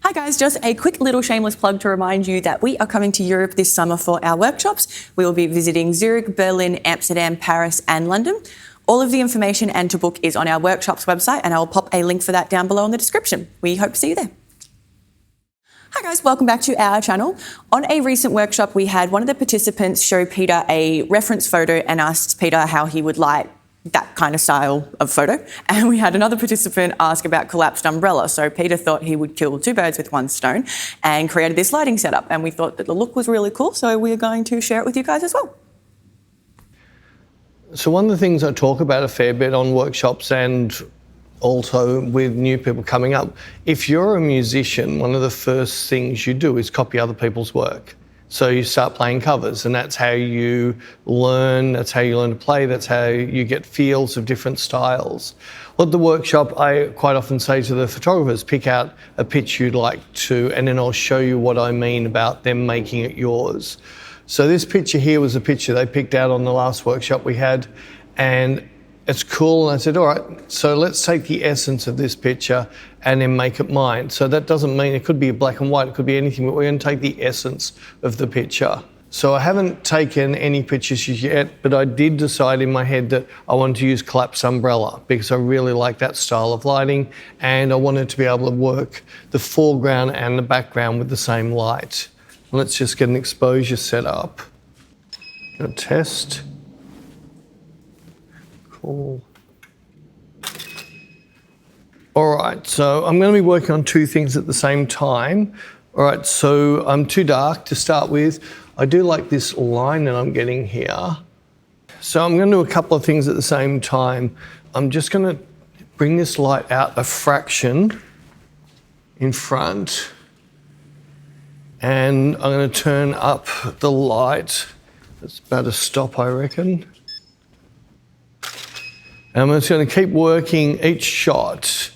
Hi guys, just a quick little shameless plug to remind you that we are coming to Europe this summer for our workshops. We will be visiting Zurich, Berlin, Amsterdam, Paris and London. All of the information and to book is on our workshops website, and I will pop a link for that down below in the description. We hope to see you there. Hi guys, welcome back to our channel. On a recent workshop, we had one of the participants show Peter a reference photo and asked Peter how he would light that kind of style of photo. And we had another participant ask about collapsed umbrella. So Peter thought he would kill two birds with one stone and created this lighting setup. And we thought that the look was really cool, so we're going to share it with you guys as well. So one of the things I talk about a fair bit on workshops and also with new people coming up, if you're a musician, one of the first things you do is copy other people's work. So you start playing covers, and that's how you learn, that's how you learn to play, that's how you get feels of different styles. At the workshop, I quite often say to the photographers, pick out a pitch you'd like to, and then I'll show you what I mean about them making it yours. So this picture here was a picture they picked out on the last workshop we had, and it's cool, and I said, all right, so let's take the essence of this picture and then make it mine. So that doesn't mean it could be black and white, it could be anything, but we're going to take the essence of the picture. So I haven't taken any pictures yet, but I did decide in my head that I wanted to use collapsed umbrella because I really like that style of lighting, and I wanted to be able to work the foreground and the background with the same light. Let's just get an exposure set up. Gonna test. Cool. All right, so I'm going to be working on two things at the same time. All right, so I'm too dark to start with. I do like this line that I'm getting here. So I'm going to do a couple of things at the same time. I'm just going to bring this light out a fraction in front, and I'm going to turn up the light. It's about to stop, I reckon. And I'm just going to keep working each shot.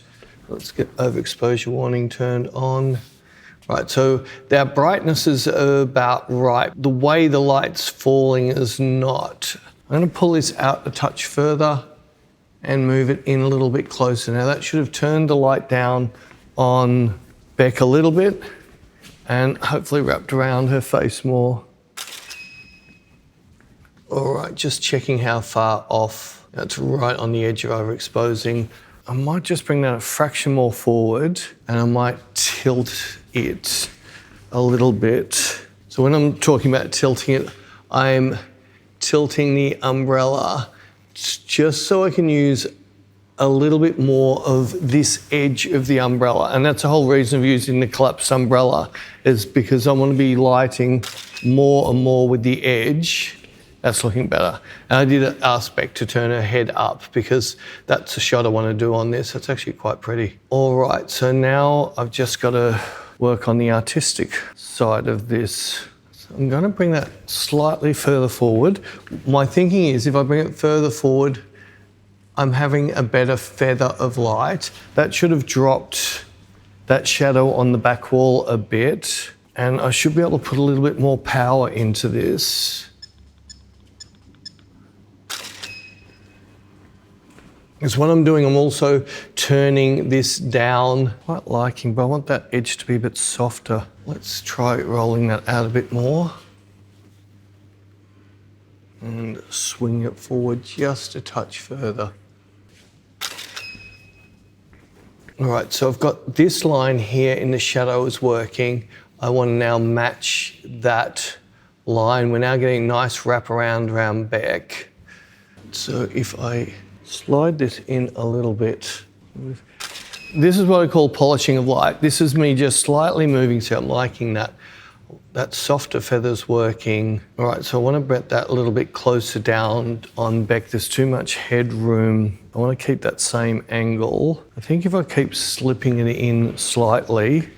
Let's get overexposure warning turned on. Right, so their brightness is about right. The way the light's falling is not. I'm going to pull this out a touch further and move it in a little bit closer. Now that should have turned the light down on Beck a little bit and hopefully wrapped around her face more. All right, just checking how far off. That's right on the edge of overexposing. I might just bring that a fraction more forward, and I might tilt it a little bit. So when I'm talking about tilting it, I'm tilting the umbrella just so I can use a little bit more of this edge of the umbrella. And that's the whole reason of using the collapsed umbrella, is because I want to be lighting more and more with the edge. That's looking better. And I did ask Beck to turn her head up because that's a shot I want to do on this. It's actually quite pretty. All right, so now I've just got to work on the artistic side of this. So I'm going to bring that slightly further forward. My thinking is if I bring it further forward, I'm having a better feather of light. That should have dropped that shadow on the back wall a bit, and I should be able to put a little bit more power into this. Because what I'm doing, I'm also turning this down, quite liking, but I want that edge to be a bit softer. Let's try rolling that out a bit more. And swing it forward just a touch further. All right, so I've got this line here in the shadows working. I want to now match that line. We're now getting nice wraparound around Beck. So if I slide this in a little bit. This is what I call polishing of light. This is me just slightly moving, so I'm liking that. That softer feather's working. All right, so I want to get that a little bit closer down on Beck. There's too much headroom. I want to keep that same angle. I think if I keep slipping it in slightly,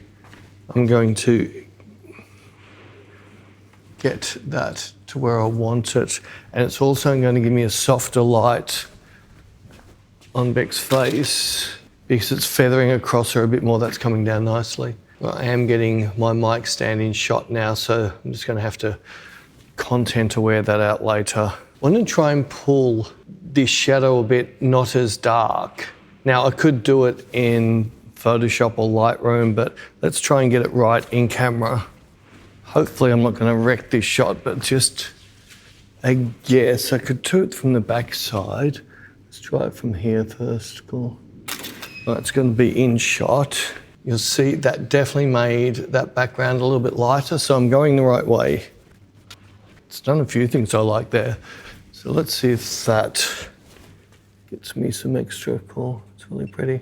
I'm going to get that to where I want it. And it's also going to give me a softer light on Beck's face because it's feathering across her a bit more. That's coming down nicely. I am getting my mic stand in shot now, so I'm just going to have to content aware that out later. I want to try and pull this shadow a bit not as dark. Now I could do it in Photoshop or Lightroom, but let's try and get it right in camera. Hopefully I'm not going to wreck this shot, but just a guess. I could do it from the back side. Let's try it from here first. Cool. Well, it's going to be in shot. You'll see that definitely made that background a little bit lighter, so I'm going the right way. It's done a few things I like there. So let's see if that gets me some extra. Cool. It's really pretty.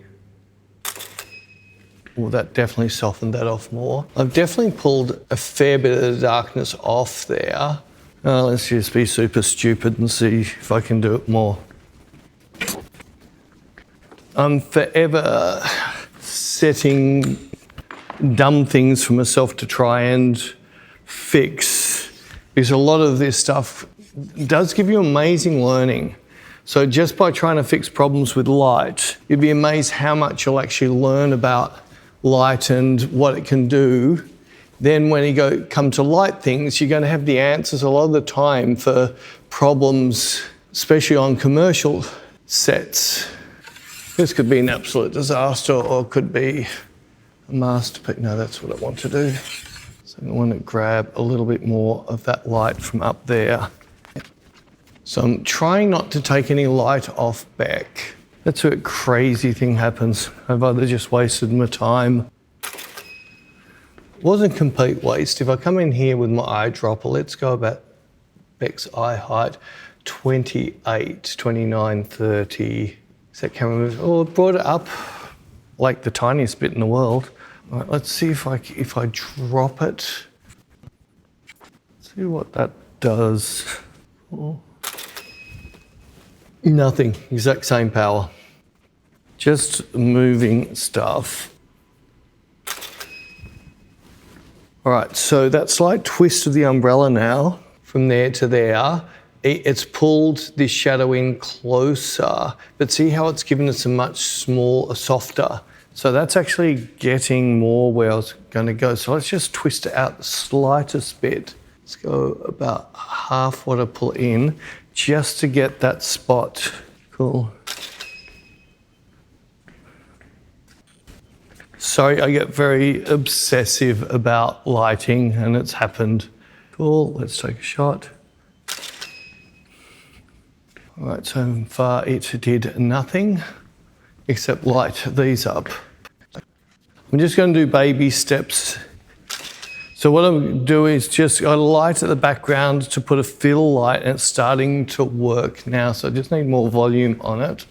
Well, that definitely softened that off more. I've definitely pulled a fair bit of the darkness off there. Let's just be super stupid and see if I can do it more. I'm forever setting dumb things for myself to try and fix, because a lot of this stuff does give you amazing learning. So just by trying to fix problems with light, you'd be amazed how much you'll actually learn about light and what it can do. Then when you come to light things, you're going to have the answers a lot of the time for problems, especially on commercial sets. This could be an absolute disaster, or it could be a masterpiece. No, that's what I want to do. So I want to grab a little bit more of that light from up there. So I'm trying not to take any light off back. That's where a crazy thing happens. I've either just wasted my time. It wasn't a complete waste. If I come in here with my eyedropper, let's go about Beck's eye height, 28, 29, 30. Is that camera move? Oh, it brought it up like the tiniest bit in the world. All right, let's see if I drop it. See what that does. Oh. Nothing, exact same power. Just moving stuff. All right, so that slight twist of the umbrella now, from there to there, it's pulled this shadow in closer, but see how it's given us a much smaller, softer. So that's actually getting more where I was gonna go. So let's just twist it out the slightest bit. Let's go about half what I pull in, just to get that spot. Cool. Sorry, I get very obsessive about lighting, and it's happened. Cool, let's take a shot. All right, so far it did nothing except light these up. I'm just going to do baby steps. So what I'm doing is just I light at the background to put a fill light, and it's starting to work now. So I just need more volume on it.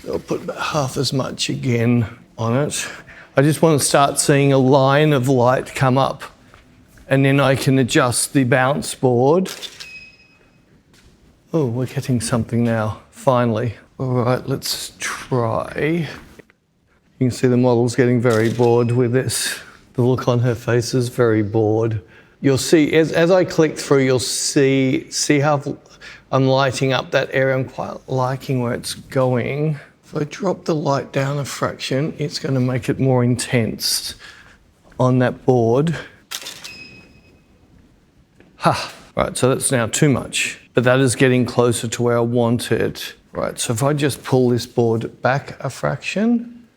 I'll put about half as much again on it. I just want to start seeing a line of light come up, and then I can adjust the bounce board. Oh, we're getting something now, finally. All right, let's try. You can see the model's getting very bored with this. The look on her face is very bored. You'll see, as I click through, you'll see how I'm lighting up that area. I'm quite liking where it's going. If I drop the light down a fraction, it's going to make it more intense on that board. Ha! Right, so that's now too much, but that is getting closer to where I want it. Right, so if I just pull this board back a fraction,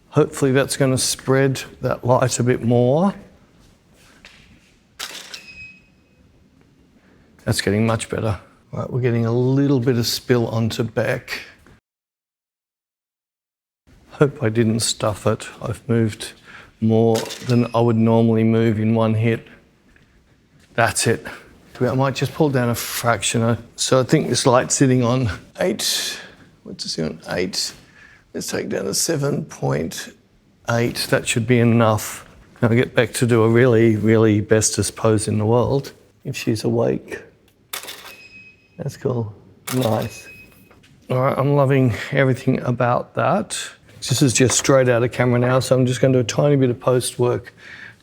hopefully that's going to spread that light a bit more. That's getting much better. Right, we're getting a little bit of spill onto Beck. Hope I didn't stuff it. I've moved more than I would normally move in one hit. That's it. I might just pull down a fraction. So I think this light's sitting on 8. What's it sitting on? 8. Let's take down to 7.8. That should be enough. Now I'll get back to do a really, really bestest pose in the world, if she's awake. That's cool. Nice. All right, I'm loving everything about that. This is just straight out of camera now, so I'm just going to do a tiny bit of post work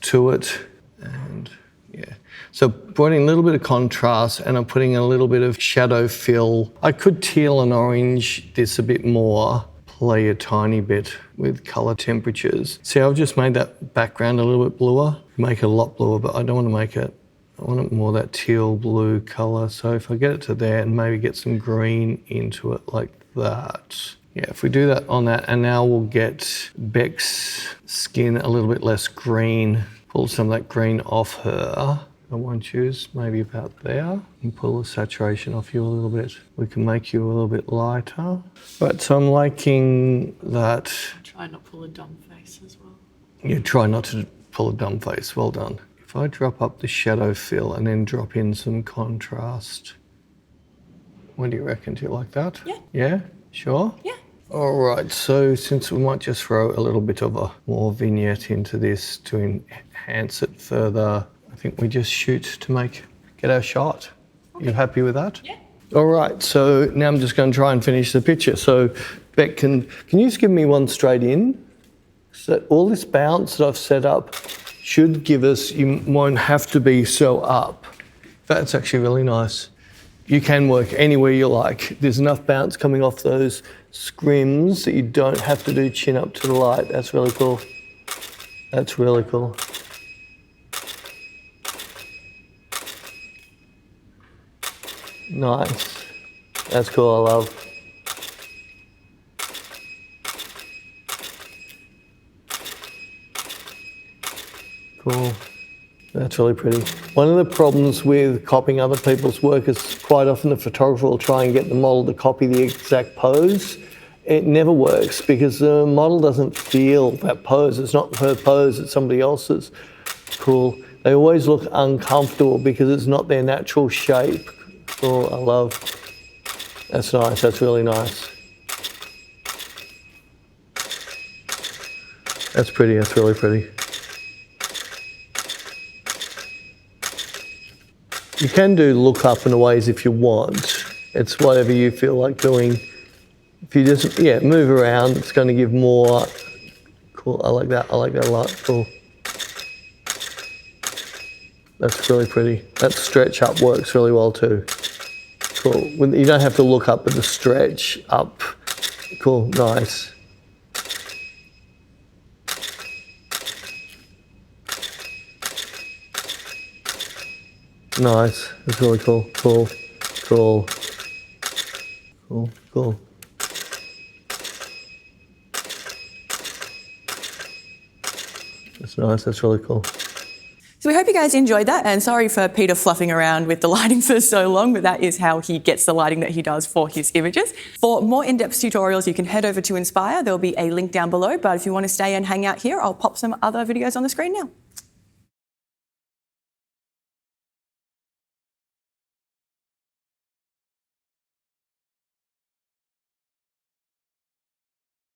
to it. And yeah. So brought in a little bit of contrast, and I'm putting a little bit of shadow fill. I could teal and orange this a bit more, play a tiny bit with color temperatures. See, I've just made that background a little bit bluer. Make it a lot bluer, but I don't want to make it, I want it more that teal blue color. So if I get it to there and maybe get some green into it like that. Yeah, if we do that on that, and now we'll get Beck's skin a little bit less green, pull some of that green off her. I won't use maybe about there, and pull the saturation off you a little bit. We can make you a little bit lighter. Right, so I'm liking that. Try not to pull a dumb face as well. You try not to pull a dumb face, well done. If I drop up the shadow fill and then drop in some contrast, what do you reckon? Do you like that? Yeah. Yeah? Sure? Yeah. All right, so since we might just throw a little bit of a more vignette into this to enhance it further, I think we just shoot to get our shot. Okay. You happy with that? Yeah. All right, so now I'm just going to try and finish the picture. So Beck, can you just give me one straight in? So all this bounce that I've set up should give us, you won't have to be so up. That's actually really nice. You can work anywhere you like. There's enough bounce coming off those scrims that you don't have to do chin up to the light. That's really cool. That's really cool. Nice. That's cool, I love. Cool. That's really pretty. One of the problems with copying other people's work is quite often the photographer will try and get the model to copy the exact pose. It never works because the model doesn't feel that pose. It's not her pose, it's somebody else's. Cool. They always look uncomfortable because it's not their natural shape. Cool, I love. That's nice, that's really nice. That's pretty, that's really pretty. You can do look up in ways if you want. It's whatever you feel like doing. If you just, move around, it's going to give more. Cool, I like that a lot, cool. That's really pretty. That stretch up works really well too. Cool, you don't have to look up, but the stretch up. Cool, nice. Nice, that's really cool, cool. That's nice, that's really cool. So we hope you guys enjoyed that, and sorry for Peter fluffing around with the lighting for so long, but that is how he gets the lighting that he does for his images. For more in-depth tutorials, you can head over to Inspire. There'll be a link down below, but if you want to stay and hang out here, I'll pop some other videos on the screen now.